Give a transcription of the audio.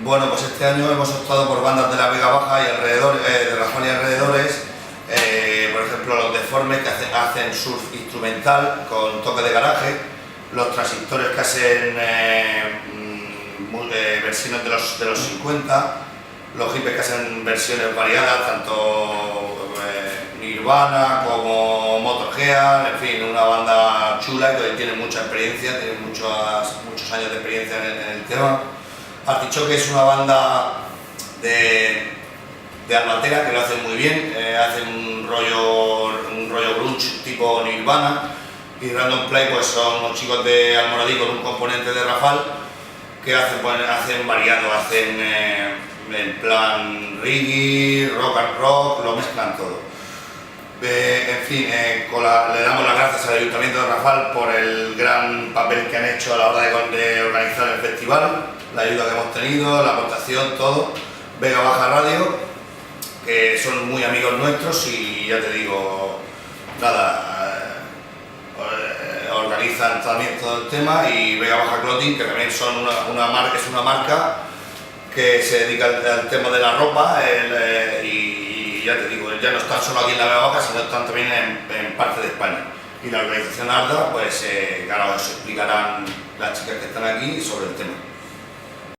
Bueno, pues este año hemos optado por bandas de la Vega Baja y alrededor, de Rafal y alrededores, por ejemplo los Deformes que hacen surf instrumental con toque de garaje, los Transistores que hacen versiones de los 50, los Hippies que hacen versiones variadas, tanto Nirvana como Motorhead, en fin, una banda chula que tiene mucha experiencia, tiene muchos años de experiencia en el tema. Artichoke es una banda de Almatera que lo hacen muy bien, hacen un rollo grunge tipo Nirvana, y Random Play pues son unos chicos de Almoradí con un componente de Rafal que hacen variado, hacen en plan reggae, rock and rock, lo mezclan todo. En fin, le damos las gracias al Ayuntamiento de Rafal por el gran papel que han hecho a la hora de organizar el festival, la ayuda que hemos tenido, la aportación, todo. Vega Baja Radio, que son muy amigos nuestros y ya te digo, nada, organizan también todo el tema, y Vega Baja Clothing, que también son es una marca que se dedica al tema de la ropa, y ya te digo, ya no están solo aquí en la Vega Baja, sino están también en parte de España. Y la organización ARDA, pues claro, os explicarán las chicas que están aquí sobre el tema.